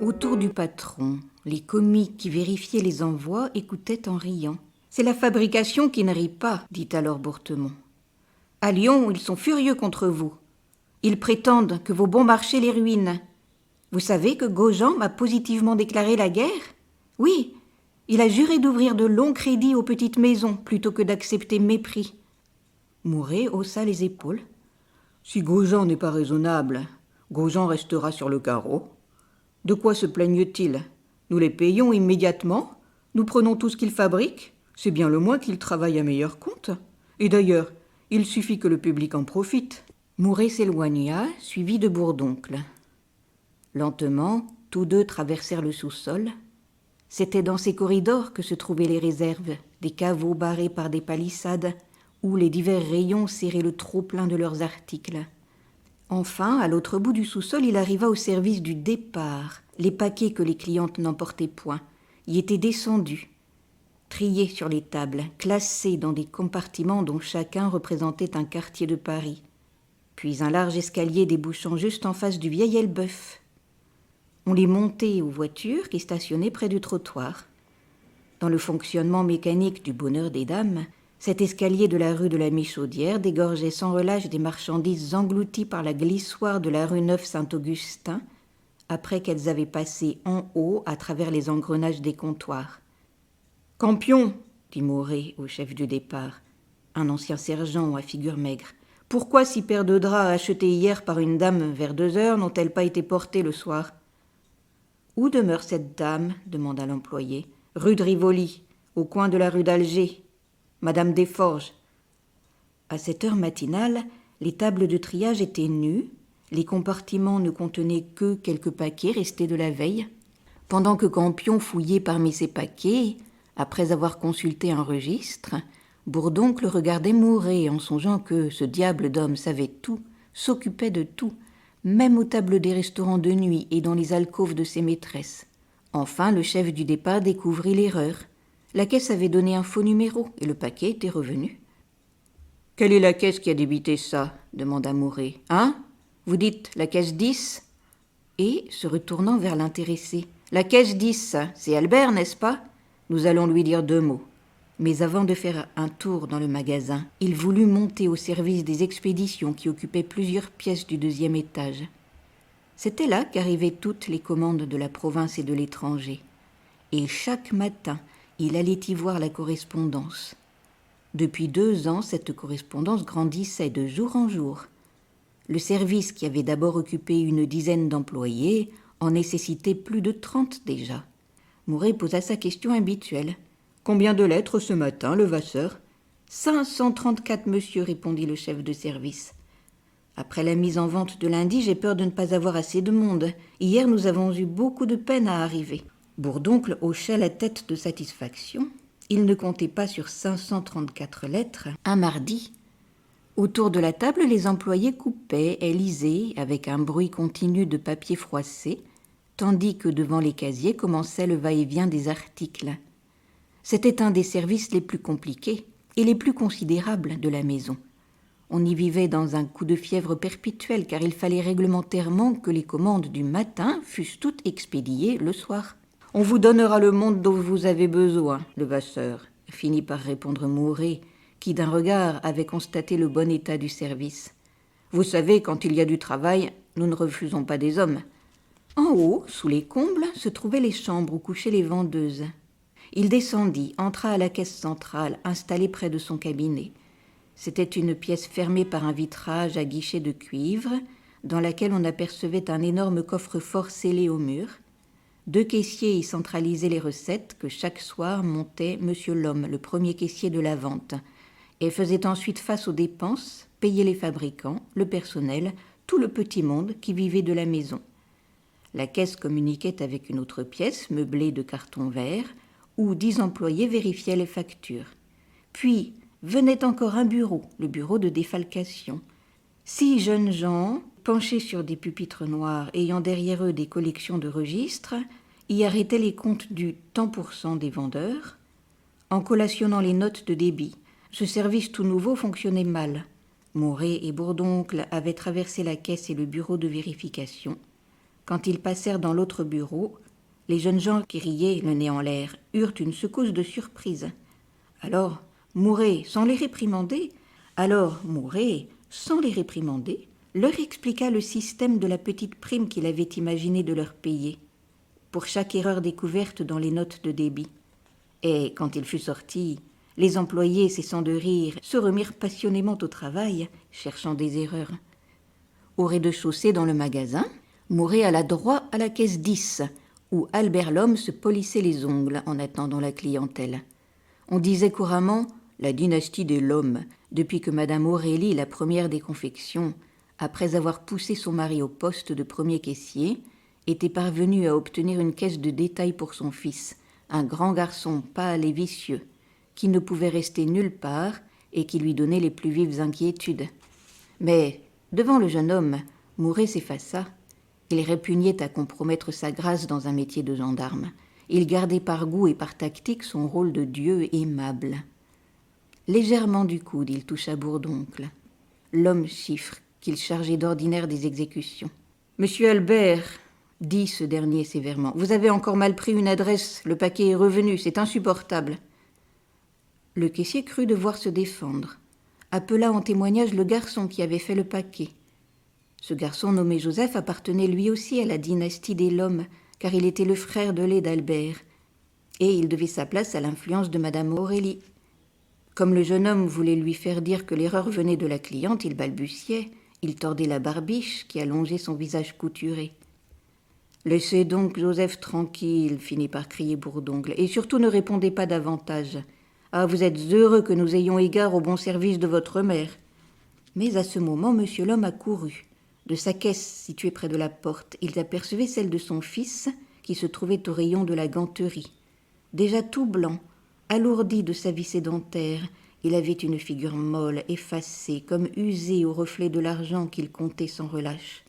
Autour du patron, les commis qui vérifiaient les envois écoutaient en riant. « C'est la fabrication qui ne rit pas, dit alors Bourtemont. À Lyon, ils sont furieux contre vous. Ils prétendent que vos bons marchés les ruinent. Vous savez que Gaujean m'a positivement déclaré la guerre? Oui, il a juré d'ouvrir de longs crédits aux petites maisons plutôt que d'accepter mes prix. » Mouret haussa les épaules. « Si Gaujean n'est pas raisonnable, Gaujean restera sur le carreau. De quoi se plaignent-ils? Nous les payons immédiatement, nous prenons tout ce qu'ils fabriquent, c'est bien le moins qu'ils travaillent à meilleur compte. Et d'ailleurs, il suffit que le public en profite. » Mouret s'éloigna, suivi de Bourdoncle. Lentement, tous deux traversèrent le sous-sol. C'était dans ces corridors que se trouvaient les réserves, des caveaux barrés par des palissades, où les divers rayons serraient le trop-plein de leurs articles. Enfin, à l'autre bout du sous-sol, il arriva au service du départ. Les paquets que les clientes n'emportaient point y étaient descendus, triés sur les tables, classés dans des compartiments dont chacun représentait un quartier de Paris. Puis un large escalier débouchant juste en face du vieil Elbeuf. On les montait aux voitures qui stationnaient près du trottoir. Dans le fonctionnement mécanique du bonheur des dames, cet escalier de la rue de la Michaudière dégorgeait sans relâche des marchandises englouties par la glissoire de la rue Neuve-Saint-Augustin, après qu'elles avaient passé en haut à travers les engrenages des comptoirs. « Campion, dit Mouret au chef du départ, un ancien sergent à figure maigre, pourquoi six paires de draps achetés hier par une dame vers 2 heures n'ont-elles pas été portés le soir? » « Où demeure cette dame? Demanda l'employé. « Rue de Rivoli, au coin de la rue d'Alger. Madame Desforges. » À cette heure matinale, les tables de triage étaient nues, les compartiments ne contenaient que quelques paquets restés de la veille. Pendant que Campion fouillait parmi ces paquets, après avoir consulté un registre, Bourdoncle regardait Mouret en songeant que ce diable d'homme savait tout, s'occupait de tout, même aux tables des restaurants de nuit et dans les alcôves de ses maîtresses. Enfin, le chef du départ découvrit l'erreur. La caisse avait donné un faux numéro et le paquet était revenu. « Quelle est la caisse qui a débité ça ?» demanda Mouret. « Hein? Vous dites la caisse 10 ?» Et, se retournant vers l'intéressé, « La caisse 10, c'est Albert, n'est-ce pas? Nous allons lui dire 2 mots. » Mais avant de faire un tour dans le magasin, il voulut monter au service des expéditions qui occupaient plusieurs pièces du 2e étage. C'était là qu'arrivaient toutes les commandes de la province et de l'étranger. Et chaque matin, il allait y voir la correspondance. Depuis 2 ans, cette correspondance grandissait de jour en jour. Le service, qui avait d'abord occupé une dizaine d'employés, en nécessitait plus de 30 déjà. Mouret posa sa question habituelle. « Combien de lettres ce matin, Levasseur ?»« 534, monsieur, répondit le chef de service. Après la mise en vente de lundi, j'ai peur de ne pas avoir assez de monde. Hier, nous avons eu beaucoup de peine à arriver. » Bourdoncle hocha la tête de satisfaction. Il ne comptait pas sur 534 lettres un mardi. Autour de la table, les employés coupaient et lisaient avec un bruit continu de papier froissé, tandis que devant les casiers commençait le va-et-vient des articles. C'était un des services les plus compliqués et les plus considérables de la maison. On y vivait dans un coup de fièvre perpétuel car il fallait réglementairement que les commandes du matin fussent toutes expédiées le soir. « On vous donnera le monde dont vous avez besoin, Levasseur, » finit par répondre Mouret, qui d'un regard avait constaté le bon état du service. « Vous savez, quand il y a du travail, nous ne refusons pas des hommes. » En haut, sous les combles, se trouvaient les chambres où couchaient les vendeuses. Il descendit, entra à la caisse centrale, installée près de son cabinet. C'était une pièce fermée par un vitrage à guichet de cuivre, dans laquelle on apercevait un énorme coffre-fort scellé au mur. 2 caissiers y centralisaient les recettes que chaque soir montait Monsieur Lhomme, le premier caissier de la vente, et faisait ensuite face aux dépenses, payait les fabricants, le personnel, tout le petit monde qui vivait de la maison. La caisse communiquait avec une autre pièce, meublée de carton vert, où 10 employés vérifiaient les factures. Puis venait encore un bureau, le bureau de défalcation. 6 jeunes gens, penchés sur des pupitres noirs, ayant derrière eux des collections de registres, y arrêtaient les comptes du tant pour cent des vendeurs, en collationnant les notes de débit. Ce service tout nouveau fonctionnait mal. Mouret et Bourdoncle avaient traversé la caisse et le bureau de vérification. Quand ils passèrent dans l'autre bureau, les jeunes gens qui riaient, le nez en l'air, eurent une secousse de surprise. Alors Mouret, sans les réprimander, leur expliqua le système de la petite prime qu'il avait imaginé de leur payer, pour chaque erreur découverte dans les notes de débit. Et quand il fut sorti, les employés, cessant de rire, se remirent passionnément au travail, cherchant des erreurs. Au rez-de-chaussée, dans le magasin, Mouret alla droit à la caisse 10, où Albert Lhomme se polissait les ongles en attendant la clientèle. On disait couramment « la dynastie des Lhomme » depuis que Madame Aurélie, la première des confections, après avoir poussé son mari au poste de premier caissier, était parvenue à obtenir une caisse de détail pour son fils, un grand garçon pâle et vicieux, qui ne pouvait rester nulle part et qui lui donnait les plus vives inquiétudes. Mais, devant le jeune homme, Mouret s'effaça. Il répugnait à compromettre sa grâce dans un métier de gendarme. Il gardait par goût et par tactique son rôle de dieu aimable. Légèrement du coude, il toucha Bourdoncle. L'homme chiffre, qu'il chargeait d'ordinaire des exécutions. « Monsieur Albert, dit ce dernier sévèrement, vous avez encore mal pris une adresse, le paquet est revenu, c'est insupportable. » Le caissier crut devoir se défendre. Appela en témoignage le garçon qui avait fait le paquet. Ce garçon nommé Joseph appartenait lui aussi à la dynastie des Lhomme, car il était le frère de lait d'Albert, et il devait sa place à l'influence de Madame Aurélie. Comme le jeune homme voulait lui faire dire que l'erreur venait de la cliente, il balbutiait, il tordait la barbiche qui allongeait son visage couturé. « Laissez donc Joseph tranquille, finit par crier Bourdoncle, et surtout ne répondez pas davantage. Ah, vous êtes heureux que nous ayons égard au bon service de votre mère. » Mais à ce moment, monsieur Lhomme accourut. De sa caisse située près de la porte, il apercevait celle de son fils qui se trouvait au rayon de la ganterie. Déjà tout blanc, alourdi de sa vie sédentaire, il avait une figure molle, effacée, comme usée au reflet de l'argent qu'il comptait sans relâche.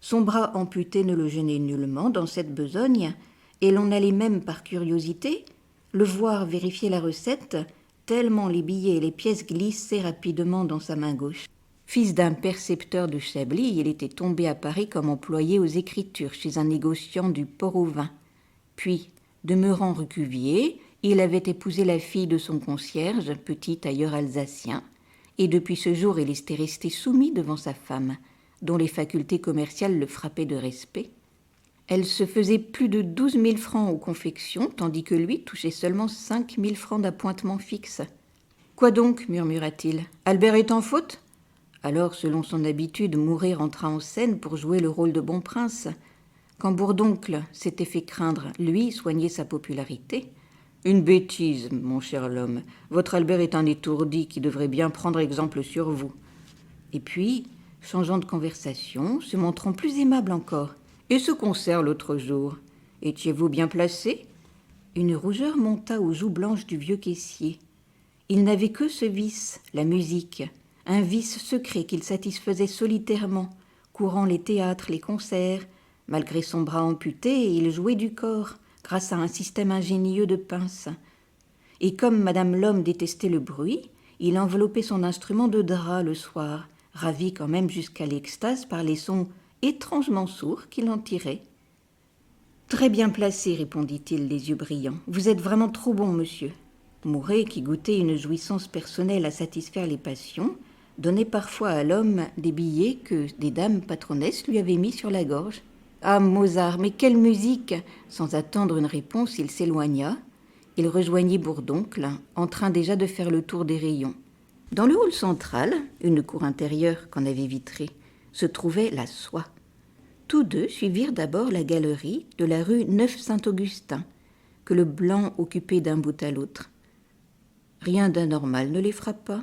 Son bras amputé ne le gênait nullement dans cette besogne, et l'on allait même par curiosité le voir vérifier la recette, tellement les billets et les pièces glissaient rapidement dans sa main gauche. Fils d'un percepteur de Chablis, il était tombé à Paris comme employé aux écritures chez un négociant du Port-au-Vin. Puis, demeurant rue Cuvier, il avait épousé la fille de son concierge, petit tailleur alsacien, et depuis ce jour il était resté soumis devant sa femme, dont les facultés commerciales le frappaient de respect. Elle se faisait plus de 12 000 francs aux confections, tandis que lui touchait seulement 5 000 francs d'appointement fixe. « Quoi donc » murmura-t-il. « Albert est en faute ?» Alors, selon son habitude, Mouret rentra en scène pour jouer le rôle de bon prince. Quand Bourdoncle s'était fait craindre, lui, soigner sa popularité. « Une bêtise, mon cher Lhomme. Votre Albert est un étourdi qui devrait bien prendre exemple sur vous. » Et puis, changeant de conversation, se montrant plus aimable encore. « Et ce concert l'autre jour, étiez-vous bien placé ?» Une rougeur monta aux joues blanches du vieux caissier. Il n'avait que ce vice, la musique, un vice secret qu'il satisfaisait solitairement, courant les théâtres, les concerts. Malgré son bras amputé, il jouait du corps, grâce à un système ingénieux de pinces. Et comme Madame Lhomme détestait le bruit, il enveloppait son instrument de drap le soir, ravi quand même jusqu'à l'extase par les sons étrangement sourds qu'il en tirait. « Très bien placé, répondit-il, les yeux brillants. Vous êtes vraiment trop bon, monsieur. » Mouret, qui goûtait une jouissance personnelle à satisfaire les passions, donnait parfois à l'homme des billets que des dames patronnesses lui avaient mis sur la gorge. « Ah, Mozart, mais quelle musique !» Sans attendre une réponse, il s'éloigna. Il rejoignit Bourdoncle, en train déjà de faire le tour des rayons. Dans le hall central, une cour intérieure qu'on avait vitrée, se trouvait la soie. Tous deux suivirent d'abord la galerie de la rue Neuf-Saint-Augustin, que le blanc occupait d'un bout à l'autre. Rien d'anormal ne les frappa.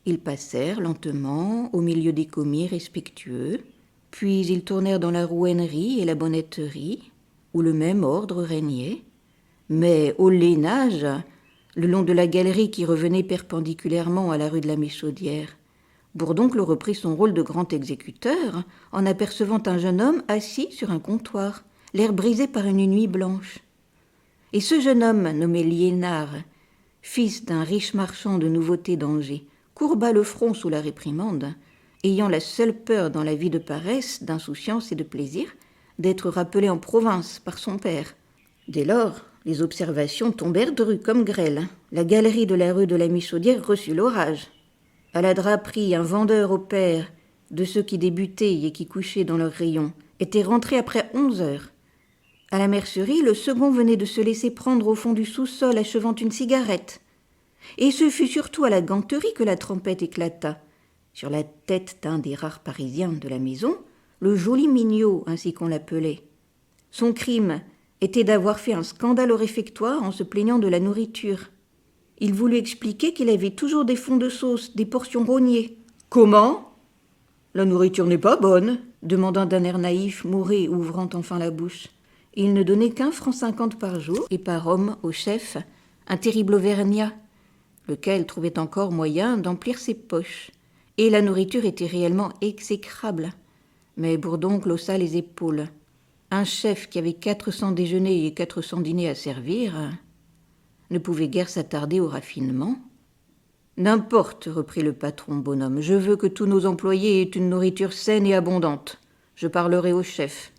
Ils passèrent lentement au milieu des commis respectueux, puis ils tournèrent dans la rouennerie et la bonnetterie, où le même ordre régnait. Mais au Lénage, le long de la galerie qui revenait perpendiculairement à la rue de la Michaudière, Bourdoncle reprit son rôle de grand exécuteur en apercevant un jeune homme assis sur un comptoir, l'air brisé par une nuit blanche. Et ce jeune homme, nommé Liénard, fils d'un riche marchand de nouveautés d'Angers, courba le front sous la réprimande, ayant la seule peur dans la vie de paresse, d'insouciance et de plaisir d'être rappelé en province par son père. Dès lors, les observations tombèrent dru comme grêle. La galerie de la rue de la Michaudière reçut l'orage. À la draperie, un vendeur au père de ceux qui débutaient et qui couchaient dans leurs rayons était rentré après 11 heures. À la mercerie, le second venait de se laisser prendre au fond du sous-sol achevant une cigarette. Et ce fut surtout à la ganterie que la trompette éclata. Sur la tête d'un des rares Parisiens de la maison, le joli Mignot, ainsi qu'on l'appelait. Son crime était d'avoir fait un scandale au réfectoire en se plaignant de la nourriture. Il voulut expliquer qu'il avait toujours des fonds de sauce, des portions rognées. « Comment ? La nourriture n'est pas bonne ?» demandant d'un air naïf Mouret, ouvrant enfin la bouche. Il ne donnait qu'1,50 € par jour, et par homme au chef, un terrible Auvergnat, lequel trouvait encore moyen d'emplir ses poches. Et la nourriture était réellement exécrable. Mais Bourdoncle haussa les épaules. Un chef qui avait 400 déjeuners et 400 dîners à servir ne pouvait guère s'attarder au raffinement. « N'importe, reprit le patron bonhomme, je veux que tous nos employés aient une nourriture saine et abondante. Je parlerai au chef. »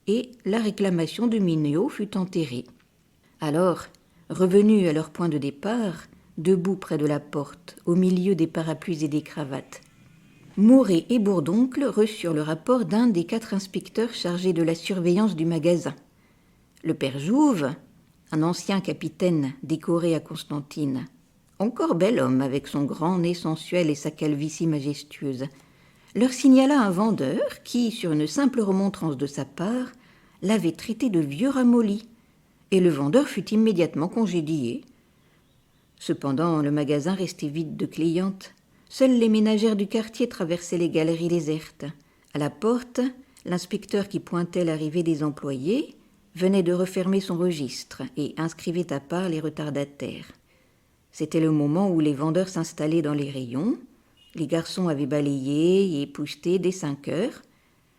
Et la réclamation de Mignot fut enterrée. Alors, revenus à leur point de départ, debout près de la porte, au milieu des parapluies et des cravates, Mouret et Bourdoncle reçurent le rapport d'un des 4 inspecteurs chargés de la surveillance du magasin. Le père Jouve, un ancien capitaine décoré à Constantine, encore bel homme avec son grand nez sensuel et sa calvitie majestueuse, leur signala un vendeur qui, sur une simple remontrance de sa part, l'avait traité de vieux ramolli, et le vendeur fut immédiatement congédié. Cependant, le magasin restait vide de clientes. Seules les ménagères du quartier traversaient les galeries désertes. À la porte, l'inspecteur qui pointait l'arrivée des employés venait de refermer son registre et inscrivait à part les retardataires. C'était le moment où les vendeurs s'installaient dans les rayons. Les garçons avaient balayé et épousseté dès 5 heures.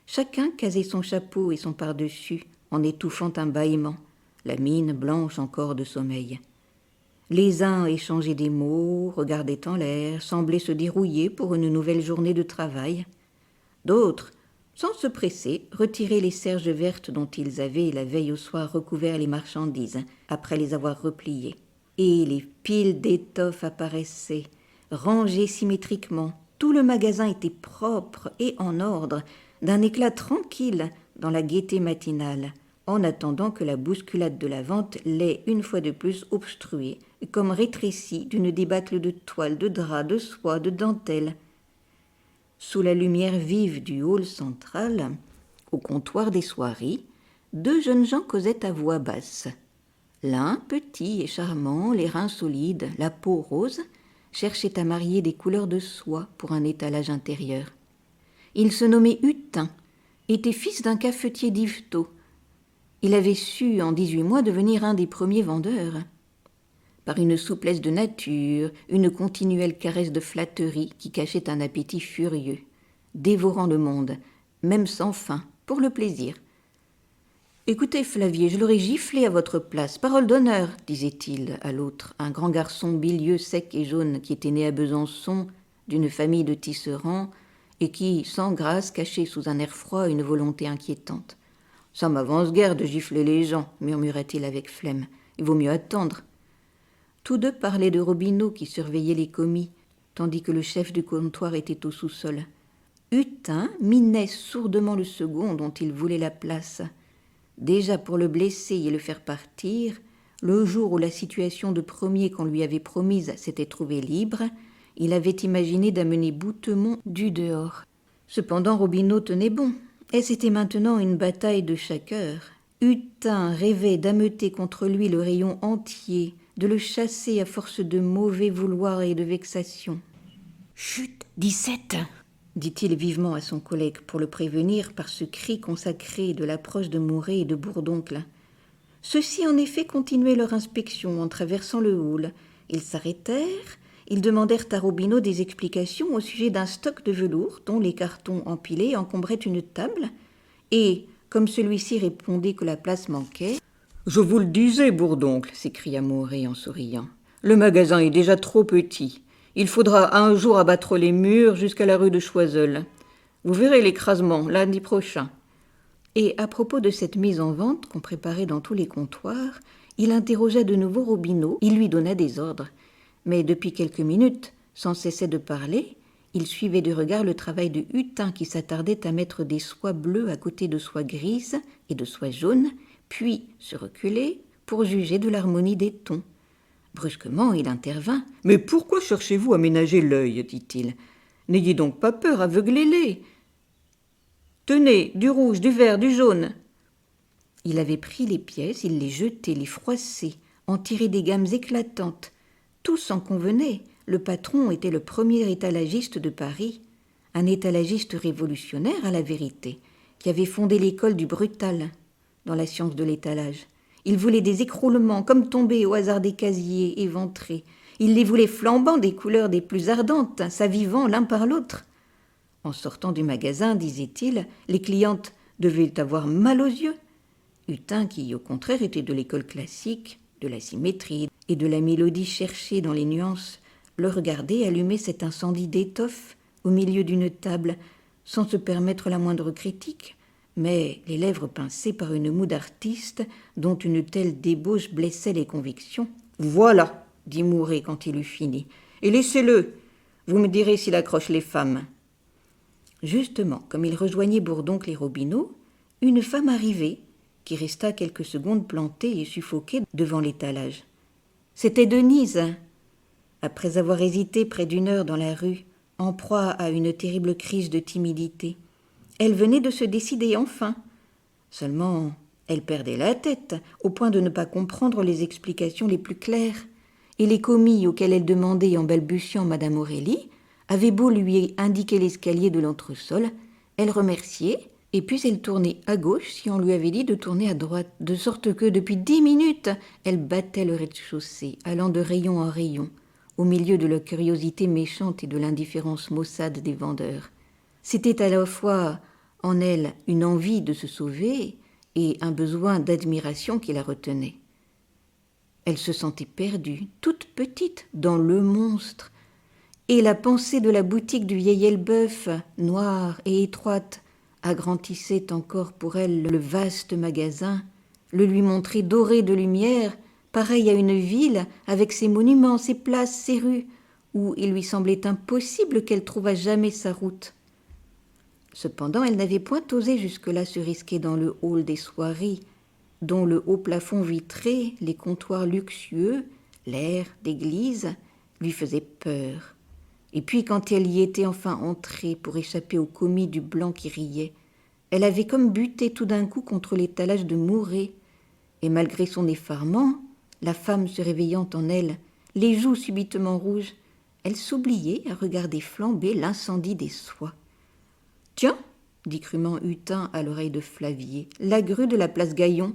Chacun casait son chapeau et son pardessus en étouffant un bâillement, la mine blanche encore de sommeil. Les uns échangeaient des mots, regardaient en l'air, semblaient se dérouiller pour une nouvelle journée de travail. D'autres, sans se presser, retiraient les serges vertes dont ils avaient la veille au soir recouvert les marchandises, après les avoir repliées. Et les piles d'étoffes apparaissaient, rangées symétriquement. Tout le magasin était propre et en ordre, d'un éclat tranquille dans la gaieté matinale, en attendant que la bousculade de la vente l'ait une fois de plus obstruée, comme rétrécie d'une débâcle de toile, de drap, de soie, de dentelle. Sous la lumière vive du hall central, au comptoir des soieries, 2 jeunes gens causaient à voix basse. L'un, petit et charmant, les reins solides, la peau rose, cherchait à marier des couleurs de soie pour un étalage intérieur. Il se nommait Hutin, était fils d'un cafetier d'Yvetot. Il avait su, en 18 mois, devenir un des premiers vendeurs. Par une souplesse de nature, une continuelle caresse de flatterie qui cachait un appétit furieux, dévorant le monde, même sans faim, pour le plaisir. « Écoutez, Flavier, je l'aurais giflé à votre place, parole d'honneur, disait-il à l'autre, un grand garçon bilieux, sec et jaune qui était né à Besançon, d'une famille de tisserands, et qui, sans grâce, cachait sous un air froid une volonté inquiétante. « Ça m'avance guère de gifler les gens, murmura-t-il avec flemme. Il vaut mieux attendre. » Tous deux parlaient de Robineau qui surveillait les commis, tandis que le chef du comptoir était au sous-sol. Hutin minait sourdement le second dont il voulait la place. Déjà pour le blesser et le faire partir, le jour où la situation de premier qu'on lui avait promise s'était trouvée libre, il avait imaginé d'amener Boutemont du dehors. Cependant Robineau tenait bon, et c'était maintenant une bataille de chaque heure. Hutin rêvait d'ameuter contre lui le rayon entier, de le chasser à force de mauvais vouloir et de vexation. « Chut, 17 !» dit-il vivement à son collègue pour le prévenir par ce cri consacré de l'approche de Mouret et de Bourdoncle. Ceux-ci en effet continuaient leur inspection en traversant le hall. Ils s'arrêtèrent, ils demandèrent à Robineau des explications au sujet d'un stock de velours dont les cartons empilés encombraient une table, et, comme celui-ci répondait que la place manquait, « Je vous le disais, Bourdoncle, s'écria Mouret en souriant. Le magasin est déjà trop petit. Il faudra un jour abattre les murs jusqu'à la rue de Choiseul. Vous verrez l'écrasement lundi prochain. Et à propos de cette mise en vente qu'on préparait dans tous les comptoirs, il interrogea de nouveau Robineau, il lui donna des ordres. Mais depuis quelques minutes, sans cesser de parler, il suivait du regard le travail de Hutin qui s'attardait à mettre des soies bleues à côté de soies grises et de soies jaunes, puis se reculait pour juger de l'harmonie des tons. Brusquement, il intervint. « Mais pourquoi cherchez-vous à ménager l'œil » dit-il. « N'ayez donc pas peur, aveuglez-les. Tenez, du rouge, du vert, du jaune. » Il avait pris les pièces, il les jetait, les froissait, en tirait des gammes éclatantes. Tous en convenaient. Le patron était le premier étalagiste de Paris, un étalagiste révolutionnaire à la vérité, qui avait fondé l'école du brutal dans la science de l'étalage. Il voulait des écroulements comme tombés au hasard des casiers éventrés. Il les voulait flambant des couleurs des plus ardentes, s'avivant l'un par l'autre. En sortant du magasin, disait-il, les clientes devaient avoir mal aux yeux. Hutin, qui au contraire était de l'école classique, de la symétrie et de la mélodie cherchée dans les nuances, le regardait allumer cet incendie d'étoffe au milieu d'une table, sans se permettre la moindre critique, mais les lèvres pincées par une moue d'artiste dont une telle débauche blessait les convictions. « Voilà, dit Mouret quand il eut fini, et laissez-le, vous me direz s'il accroche les femmes. » Justement, comme il rejoignait Bourdoncle et Robineau, une femme arrivait, qui resta quelques secondes plantée et suffoquée devant l'étalage. C'était Denise. Après avoir hésité près d'une heure dans la rue, en proie à une terrible crise de timidité, elle venait de se décider enfin. Seulement, elle perdait la tête, au point de ne pas comprendre les explications les plus claires, et les commis auxquels elle demandait en balbutiant Madame Aurélie avaient beau lui indiquer l'escalier de l'entresol, elle remerciait, et puis elle tournait à gauche si on lui avait dit de tourner à droite, de sorte que depuis 10 minutes, elle battait le rez-de-chaussée, allant de rayon en rayon, au milieu de la curiosité méchante et de l'indifférence maussade des vendeurs. C'était à la fois en elle une envie de se sauver et un besoin d'admiration qui la retenait. Elle se sentait perdue, toute petite, dans le monstre, et la pensée de la boutique du vieil Elbeuf, noire et étroite, agrandissait encore pour elle le vaste magasin, le lui montrait doré de lumière, pareil à une ville avec ses monuments, ses places, ses rues, où il lui semblait impossible qu'elle trouvât jamais sa route. Cependant, elle n'avait point osé jusque-là se risquer dans le hall des soieries, dont le haut plafond vitré, les comptoirs luxueux, l'air d'église, lui faisaient peur. Et puis, quand elle y était enfin entrée pour échapper au commis du blanc qui riait, elle avait comme buté tout d'un coup contre l'étalage de Mouret, et malgré son effarement, la femme se réveillant en elle, les joues subitement rouges, elle s'oubliait à regarder flamber l'incendie des soies. « Tiens, dit crûment Hutin à l'oreille de Flavier, la grue de la place Gaillon. »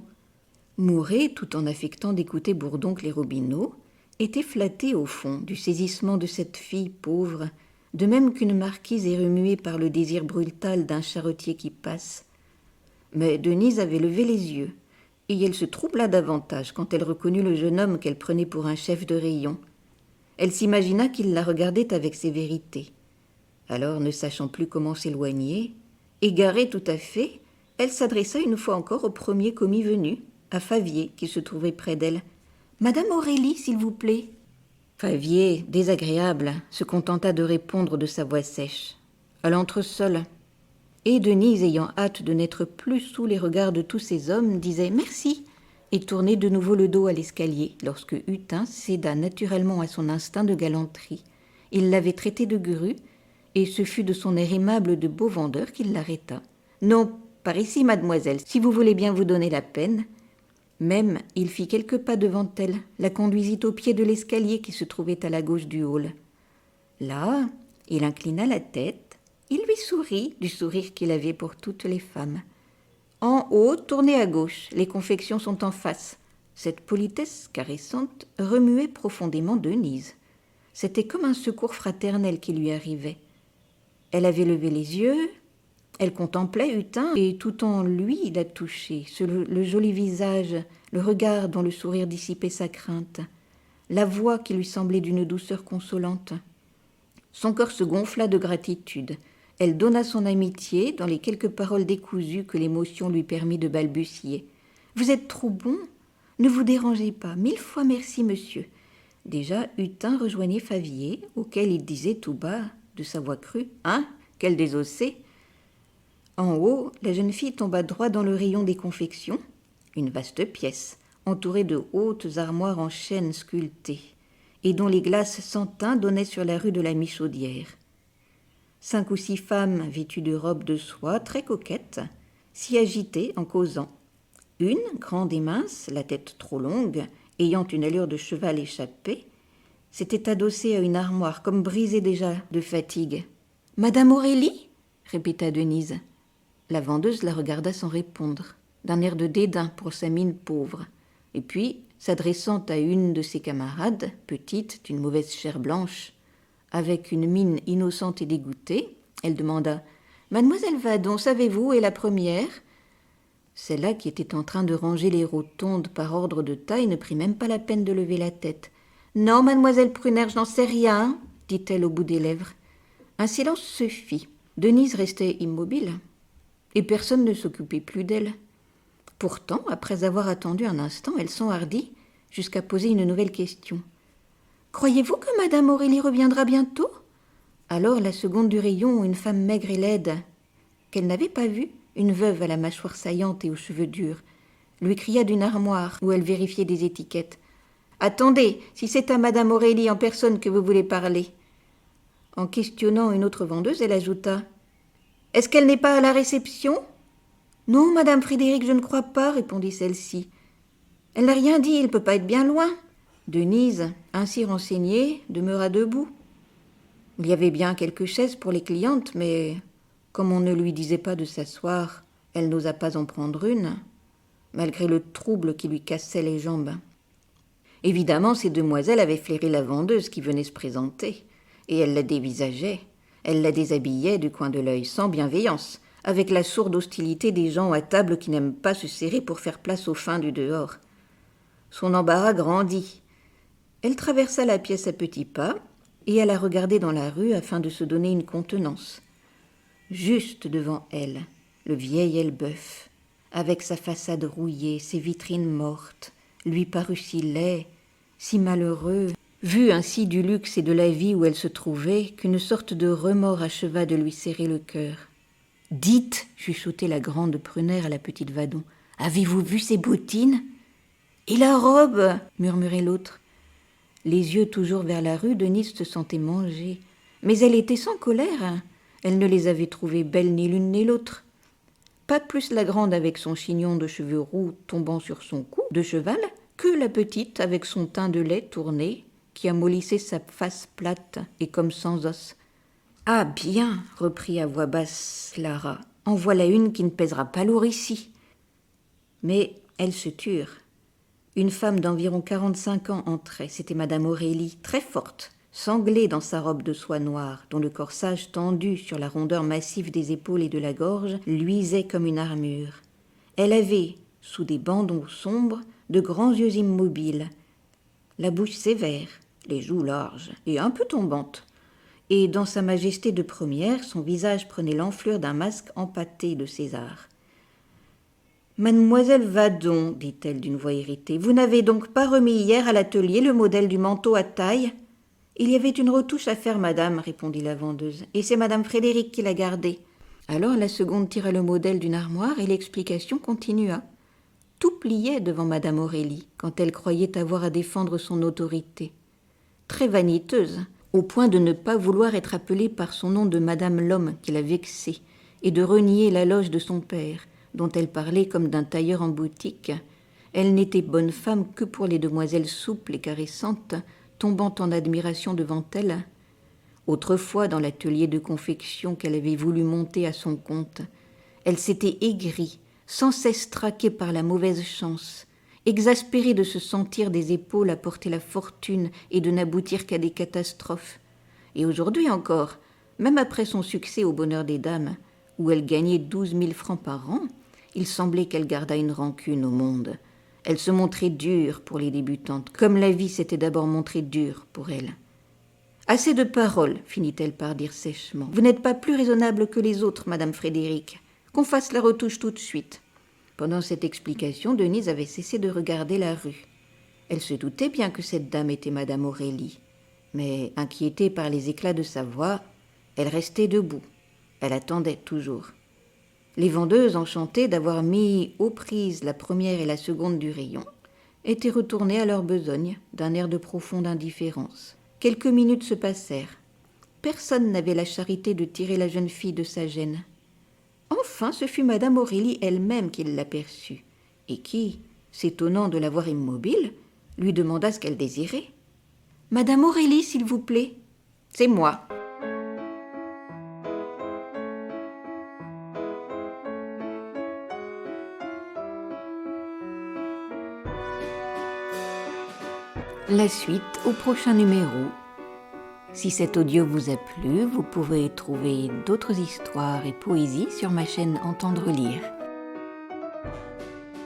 Mouret, tout en affectant d'écouter Bourdoncle et Robineau, était flatté au fond du saisissement de cette fille pauvre, de même qu'une marquise est remuée par le désir brutal d'un charretier qui passe. Mais Denise avait levé les yeux, et elle se troubla davantage quand elle reconnut le jeune homme qu'elle prenait pour un chef de rayon. Elle s'imagina qu'il la regardait avec sévérité. Alors, ne sachant plus comment s'éloigner, égarée tout à fait, elle s'adressa une fois encore au premier commis venu, à Favier, qui se trouvait près d'elle. « Madame Aurélie, s'il vous plaît. » Favier, désagréable, se contenta de répondre de sa voix sèche. Elle entre seule. Et Denise, ayant hâte de n'être plus sous les regards de tous ces hommes, disait « Merci » et tournait de nouveau le dos à l'escalier, lorsque Hutin céda naturellement à son instinct de galanterie. Il l'avait traitée de grue, et ce fut de son air aimable de beau vendeur qu'il l'arrêta. « Non, par ici, mademoiselle, si vous voulez bien vous donner la peine. » Même, il fit quelques pas devant elle, la conduisit au pied de l'escalier qui se trouvait à la gauche du hall. Là, il inclina la tête, il lui sourit du sourire qu'il avait pour toutes les femmes. « En haut, tournez à gauche, les confections sont en face. » Cette politesse caressante remuait profondément Denise. C'était comme un secours fraternel qui lui arrivait. Elle avait levé les yeux, elle contemplait Hutin, et tout en lui la touchait, le joli visage, le regard dont le sourire dissipait sa crainte, la voix qui lui semblait d'une douceur consolante. Son cœur se gonfla de gratitude, Elle donna son amitié dans les quelques paroles décousues que l'émotion lui permit de balbutier. « Vous êtes trop bon. Ne vous dérangez pas. 1000 fois merci, monsieur. » Déjà, Hutin rejoignait Favier, auquel il disait tout bas, de sa voix crue, « Hein, quel désossé !» En haut, la jeune fille tomba droit dans le rayon des confections, une vaste pièce, entourée de hautes armoires en chêne sculpté, et dont les glaces sans teint donnaient sur la rue de la Michaudière. 5 ou 6 femmes vêtues de robes de soie très coquettes s'y agitaient en causant. Une, grande et mince, la tête trop longue, ayant une allure de cheval échappé, s'était adossée à une armoire comme brisée déjà de fatigue. « Madame Aurélie ?» répéta Denise. La vendeuse la regarda sans répondre, d'un air de dédain pour sa mine pauvre, et puis, s'adressant à une de ses camarades, petite, d'une mauvaise chair blanche, avec une mine innocente et dégoûtée, elle demanda « Mademoiselle Vadon, savez-vous où est la première ?» Celle-là, qui était en train de ranger les rotondes par ordre de taille, ne prit même pas la peine de lever la tête. « Non, mademoiselle Prunaire, je n'en sais rien, » dit-elle au bout des lèvres. Un silence se fit. Denise restait immobile, et personne ne s'occupait plus d'elle. Pourtant, après avoir attendu un instant, elle s'enhardit jusqu'à poser une nouvelle question. « Croyez-vous que madame Aurélie reviendra bientôt ?» Alors la seconde du rayon, une femme maigre et laide, qu'elle n'avait pas vue, une veuve à la mâchoire saillante et aux cheveux durs, lui cria d'une armoire où elle vérifiait des étiquettes. « Attendez, si c'est à madame Aurélie en personne que vous voulez parler. » En questionnant une autre vendeuse, elle ajouta « Est-ce qu'elle n'est pas à la réception ?»« Non, madame Frédéric, je ne crois pas, » répondit celle-ci. « Elle n'a rien dit, il ne peut pas être bien loin. » Denise, ainsi renseignée, demeura debout. Il y avait bien quelques chaises pour les clientes, mais comme on ne lui disait pas de s'asseoir, elle n'osa pas en prendre une, malgré le trouble qui lui cassait les jambes. Évidemment, ces demoiselles avaient flairé la vendeuse qui venait se présenter, et elle la dévisageait, elle la déshabillait du coin de l'œil, sans bienveillance, avec la sourde hostilité des gens à table qui n'aiment pas se serrer pour faire place aux fins du dehors. Son embarras grandit. Elle traversa la pièce à petits pas et alla regarder dans la rue afin de se donner une contenance. Juste devant elle, le vieil Elbeuf, avec sa façade rouillée, ses vitrines mortes, lui parut si laid, si malheureux, vu ainsi du luxe et de la vie où elle se trouvait, qu'une sorte de remords acheva de lui serrer le cœur. « Dites, » chuchotait la grande Prunaire à la petite Vadon, « avez-vous vu ces bottines ?»« Et la robe » murmurait l'autre. Les yeux toujours vers la rue, Denise se sentait manger. Mais elle était sans colère. Elle ne les avait trouvées belles ni l'une ni l'autre. Pas plus la grande avec son chignon de cheveux roux tombant sur son cou de cheval que la petite avec son teint de lait tourné qui amollissait sa face plate et comme sans os. « Ah bien, reprit à voix basse Clara, en voilà une qui ne pèsera pas lourd ici. » Mais elles se turent. Une femme d'environ 45 ans entrait, c'était madame Aurélie, très forte, sanglée dans sa robe de soie noire, dont le corsage tendu sur la rondeur massive des épaules et de la gorge luisait comme une armure. Elle avait, sous des bandeaux sombres, de grands yeux immobiles, la bouche sévère, les joues larges et un peu tombantes, et dans sa majesté de première, son visage prenait l'enflure d'un masque empâté de César. « Mademoiselle Vadon, dit-elle d'une voix irritée, vous n'avez donc pas remis hier à l'atelier le modèle du manteau à taille ?»« Il y avait une retouche à faire, madame, répondit la vendeuse, et c'est madame Frédéric qui l'a gardé. » Alors la seconde tira le modèle d'une armoire et l'explication continua. Tout pliait devant madame Aurélie quand elle croyait avoir à défendre son autorité. Très vaniteuse, au point de ne pas vouloir être appelée par son nom de madame l'homme qui la vexait et de renier la loge de son père, dont elle parlait comme d'un tailleur en boutique, elle n'était bonne femme que pour les demoiselles souples et caressantes, tombant en admiration devant elle. Autrefois, dans l'atelier de confection qu'elle avait voulu monter à son compte, elle s'était aigrie, sans cesse traquée par la mauvaise chance, exaspérée de se sentir des épaules à porter la fortune et de n'aboutir qu'à des catastrophes. Et aujourd'hui encore, même après son succès au bonheur des dames, où elle gagnait 12 000 francs par an, il semblait qu'elle gardât une rancune au monde. Elle se montrait dure pour les débutantes, comme la vie s'était d'abord montrée dure pour elle. Assez de paroles, finit-elle par dire sèchement. Vous n'êtes pas plus raisonnable que les autres, Madame Frédéric. Qu'on fasse la retouche tout de suite. Pendant cette explication, Denise avait cessé de regarder la rue. Elle se doutait bien que cette dame était Madame Aurélie. Mais, inquiétée par les éclats de sa voix, elle restait debout. Elle attendait toujours. Les vendeuses, enchantées d'avoir mis aux prises la première et la seconde du rayon, étaient retournées à leur besogne d'un air de profonde indifférence. Quelques minutes se passèrent. Personne n'avait la charité de tirer la jeune fille de sa gêne. Enfin, ce fut Madame Aurélie elle-même qui l'aperçut, et qui, s'étonnant de la voir immobile, lui demanda ce qu'elle désirait. « Madame Aurélie, s'il vous plaît. »« C'est moi. » La suite au prochain numéro. Si cet audio vous a plu, vous pouvez trouver d'autres histoires et poésies sur ma chaîne Entendre lire.